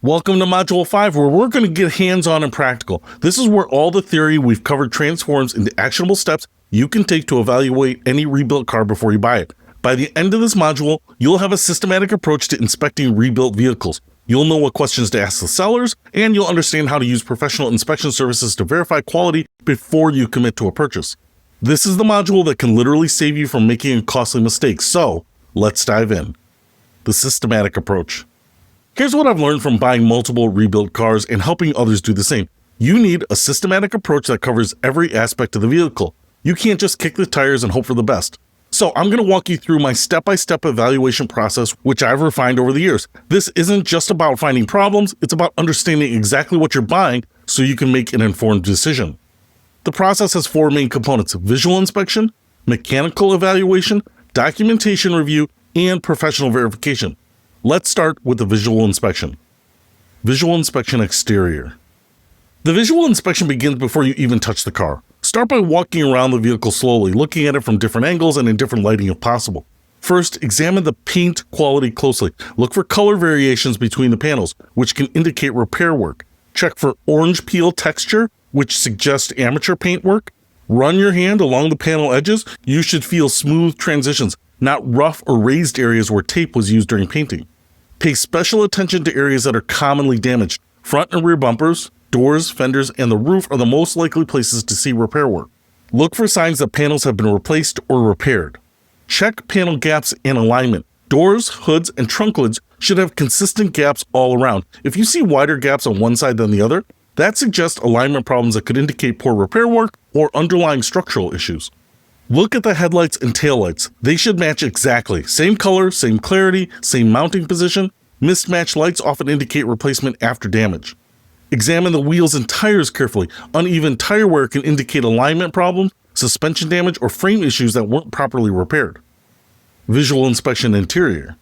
Welcome to Module 5, where we're going to get hands-on and practical. This is where all the theory we've covered transforms into actionable steps you can take to evaluate any rebuilt car before you buy it. By the end of this module, you'll have a systematic approach to inspecting rebuilt vehicles. You'll know what questions to ask the sellers, and you'll understand how to use professional inspection services to verify quality before you commit to a purchase. This is the module that can literally save you from making a costly mistake, so let's dive in. The systematic approach. Here's what I've learned from buying multiple rebuilt cars and helping others do the same. You need a systematic approach that covers every aspect of the vehicle. You can't just kick the tires and hope for the best. So I'm going to walk you through my step-by-step evaluation process, which I've refined over the years. This isn't just about finding problems, it's about understanding exactly what you're buying so you can make an informed decision. The process has four main components: visual inspection, mechanical evaluation, documentation review, and professional verification. Let's start with the visual inspection. Visual inspection exterior. The visual inspection begins before you even touch the car. Start by walking around the vehicle slowly, looking at it from different angles and in different lighting if possible. First, examine the paint quality closely. Look for color variations between the panels, which can indicate repair work. Check for orange peel texture, which suggests amateur paint work. Run your hand along the panel edges. You should feel smooth transitions, not rough or raised areas where tape was used during painting. Pay special attention to areas that are commonly damaged. Front and rear bumpers, doors, fenders, and the roof are the most likely places to see repair work. Look for signs that panels have been replaced or repaired. Check panel gaps and alignment. Doors, hoods, and trunk lids should have consistent gaps all around. If you see wider gaps on one side than the other, that suggests alignment problems that could indicate poor repair work or underlying structural issues. Look at the headlights and taillights. They should match exactly. Same color, same clarity, same mounting position. Mismatched lights often indicate replacement after damage. Examine the wheels and tires carefully. Uneven tire wear can indicate alignment problems, suspension damage, or frame issues that weren't properly repaired. Visual inspection interior.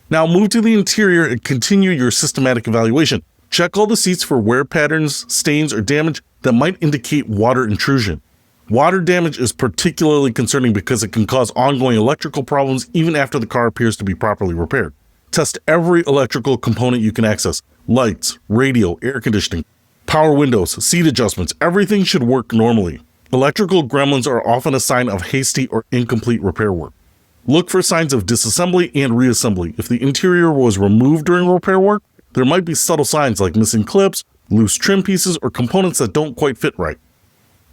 Now move to the interior and continue your systematic evaluation. Check all the seats for wear patterns, stains, or damage that might indicate water intrusion. Water damage is particularly concerning because it can cause ongoing electrical problems even after the car appears to be properly repaired. Test every electrical component you can access. Lights, radio, air conditioning, power windows, seat adjustments, everything should work normally. Electrical gremlins are often a sign of hasty or incomplete repair work. Look for signs of disassembly and reassembly. If the interior was removed during repair work, there might be subtle signs like missing clips, loose trim pieces, or components that don't quite fit right.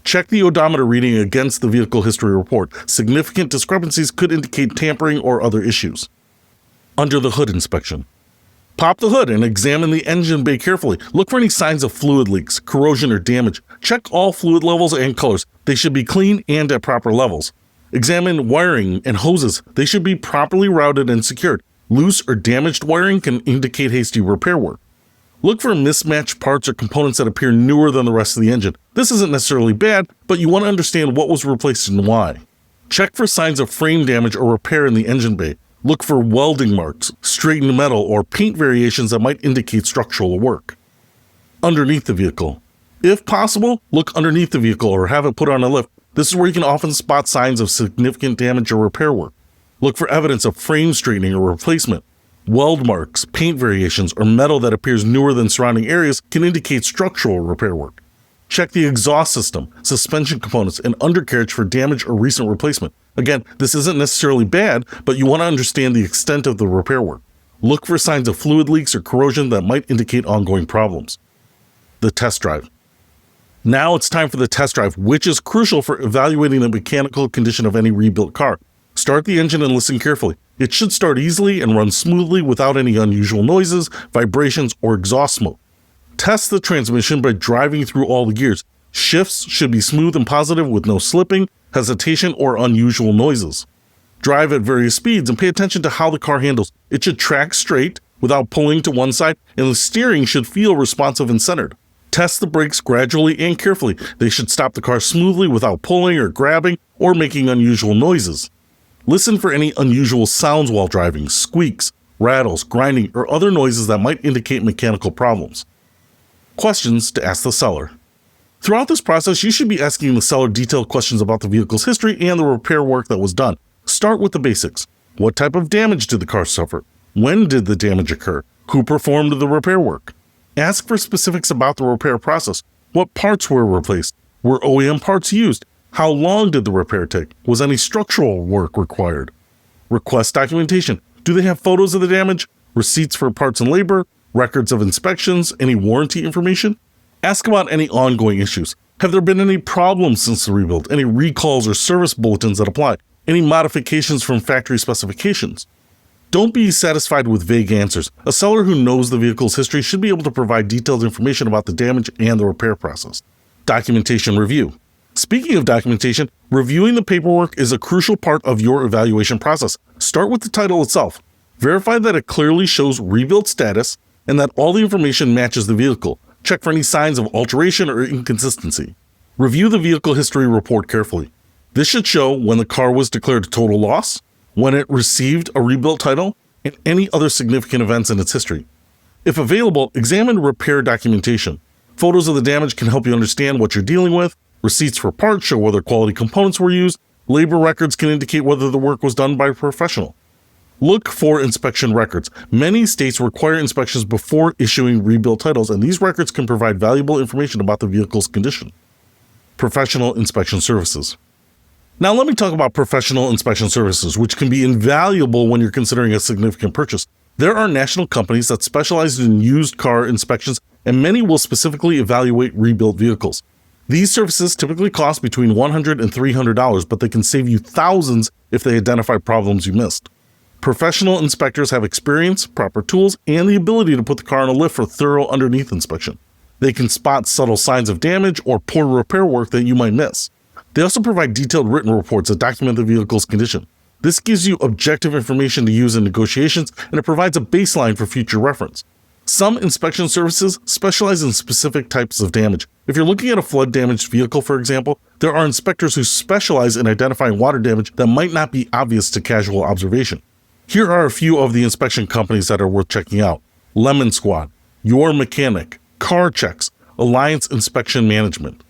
Check the odometer reading against the vehicle history report. Significant discrepancies could indicate tampering or other issues. Under the hood inspection. Pop the hood and examine the engine bay carefully. Look for any signs of fluid leaks, corrosion, or damage. Check all fluid levels and colors. They should be clean and at proper levels. Examine wiring and hoses. They should be properly routed and secured. Loose or damaged wiring can indicate hasty repair work. Look for mismatched parts or components that appear newer than the rest of the engine. This isn't necessarily bad, but you want to understand what was replaced and why. Check for signs of frame damage or repair in the engine bay. Look for welding marks, straightened metal, or paint variations that might indicate structural work. Underneath the vehicle. If possible, look underneath the vehicle or have it put on a lift. This is where you can often spot signs of significant damage or repair work. Look for evidence of frame straightening or replacement. Weld marks, paint variations, or metal that appears newer than surrounding areas can indicate structural repair work. Check the exhaust system, suspension components, and undercarriage for damage or recent replacement. Again, this isn't necessarily bad, but you want to understand the extent of the repair work. Look for signs of fluid leaks or corrosion that might indicate ongoing problems. The test drive. Now it's time for the test drive, which is crucial for evaluating the mechanical condition of any rebuilt car. Start the engine and listen carefully. It should start easily and run smoothly without any unusual noises, vibrations, or exhaust smoke. Test the transmission by driving through all the gears. Shifts should be smooth and positive with no slipping, hesitation, or unusual noises. Drive at various speeds and pay attention to how the car handles. It should track straight without pulling to one side, and the steering should feel responsive and centered. Test the brakes gradually and carefully. They should stop the car smoothly without pulling or grabbing or making unusual noises. Listen for any unusual sounds while driving, squeaks, rattles, grinding, or other noises that might indicate mechanical problems. Questions to ask the seller. Throughout this process, you should be asking the seller detailed questions about the vehicle's history and the repair work that was done. Start with the basics. What type of damage did the car suffer? When did the damage occur? Who performed the repair work? Ask for specifics about the repair process. What parts were replaced? Were OEM parts used? How long did the repair take? Was any structural work required? Request documentation. Do they have photos of the damage, receipts for parts and labor, records of inspections, any warranty information? Ask about any ongoing issues. Have there been any problems since the rebuild? Any recalls or service bulletins that apply? Any modifications from factory specifications? Don't be satisfied with vague answers. A seller who knows the vehicle's history should be able to provide detailed information about the damage and the repair process. Documentation review. Speaking of documentation, reviewing the paperwork is a crucial part of your evaluation process. Start with the title itself. Verify that it clearly shows rebuild status and that all the information matches the vehicle. Check for any signs of alteration or inconsistency. Review the vehicle history report carefully. This should show when the car was declared a total loss, when it received a rebuilt title, and any other significant events in its history. If available, examine repair documentation. Photos of the damage can help you understand what you're dealing with. Receipts for parts show whether quality components were used. Labor records can indicate whether the work was done by a professional. Look for inspection records. Many states require inspections before issuing rebuilt titles, and these records can provide valuable information about the vehicle's condition. Professional inspection services. Now let me talk about professional inspection services, which can be invaluable when you're considering a significant purchase. There are national companies that specialize in used car inspections, and many will specifically evaluate rebuilt vehicles. These services typically cost between $100 and $300, but they can save you thousands if they identify problems you missed. Professional inspectors have experience, proper tools, and the ability to put the car on a lift for thorough underneath inspection. They can spot subtle signs of damage or poor repair work that you might miss. They also provide detailed written reports that document the vehicle's condition. This gives you objective information to use in negotiations, and it provides a baseline for future reference. Some inspection services specialize in specific types of damage. If you're looking at a flood-damaged vehicle, for example, there are inspectors who specialize in identifying water damage that might not be obvious to casual observation. Here are a few of the inspection companies that are worth checking out: Lemon Squad, Your Mechanic, Car Checks, Alliance Inspection Management.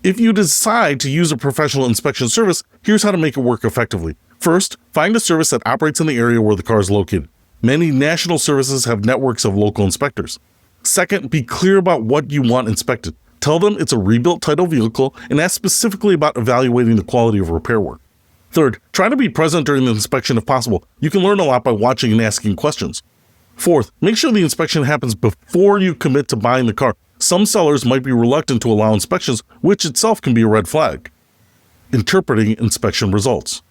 If you decide to use a professional inspection service, here's how to make it work effectively. First, find a service that operates in the area where the car is located. Many national services have networks of local inspectors. Second, be clear about what you want inspected. Tell them it's a rebuilt title vehicle and ask specifically about evaluating the quality of repair work. Third, try to be present during the inspection if possible. You can learn a lot by watching and asking questions. Fourth, make sure the inspection happens before you commit to buying the car. Some sellers might be reluctant to allow inspections, which itself can be a red flag. Interpreting inspection results.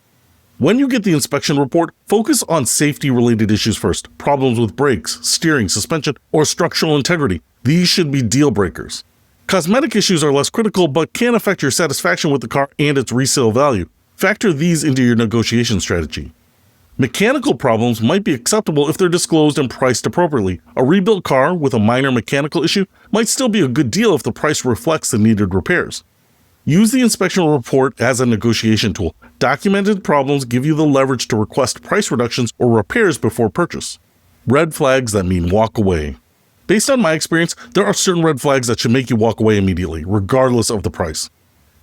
When you get the inspection report, focus on safety-related issues first. Problems with brakes, steering, suspension, or structural integrity. These should be deal breakers. Cosmetic issues are less critical but can affect your satisfaction with the car and its resale value. Factor these into your negotiation strategy. Mechanical problems might be acceptable if they're disclosed and priced appropriately. A rebuilt car with a minor mechanical issue might still be a good deal if the price reflects the needed repairs. Use the inspection report as a negotiation tool. Documented problems give you the leverage to request price reductions or repairs before purchase. Red flags that mean walk away. Based on my experience, there are certain red flags that should make you walk away immediately, regardless of the price.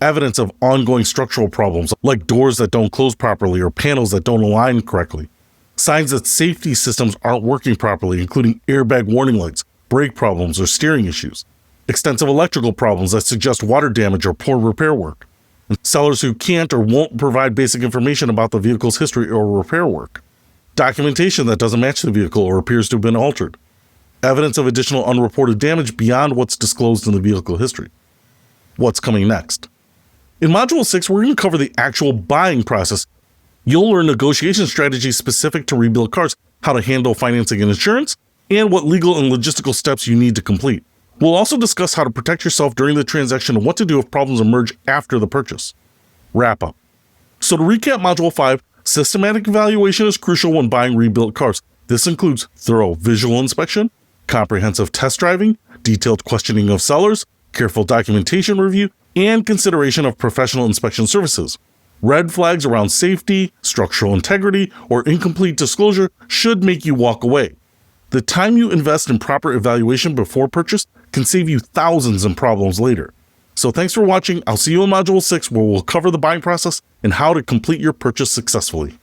Evidence of ongoing structural problems, like doors that don't close properly or panels that don't align correctly. Signs that safety systems aren't working properly, including airbag warning lights, brake problems, or steering issues. Extensive electrical problems that suggest water damage or poor repair work. And sellers who can't or won't provide basic information about the vehicle's history or repair work. Documentation that doesn't match the vehicle or appears to have been altered. Evidence of additional unreported damage beyond what's disclosed in the vehicle history. What's coming next? In Module 6, we're going to cover the actual buying process. You'll learn negotiation strategies specific to rebuilt cars, how to handle financing and insurance, and what legal and logistical steps you need to complete. We'll also discuss how to protect yourself during the transaction and what to do if problems emerge after the purchase. Wrap up. So to recap Module 5, systematic evaluation is crucial when buying rebuilt cars. This includes thorough visual inspection, comprehensive test driving, detailed questioning of sellers, careful documentation review, and consideration of professional inspection services. Red flags around safety, structural integrity, or incomplete disclosure should make you walk away. The time you invest in proper evaluation before purchase can save you thousands in problems later. So thanks for watching. I'll see you in Module 6, where we'll cover the buying process and how to complete your purchase successfully.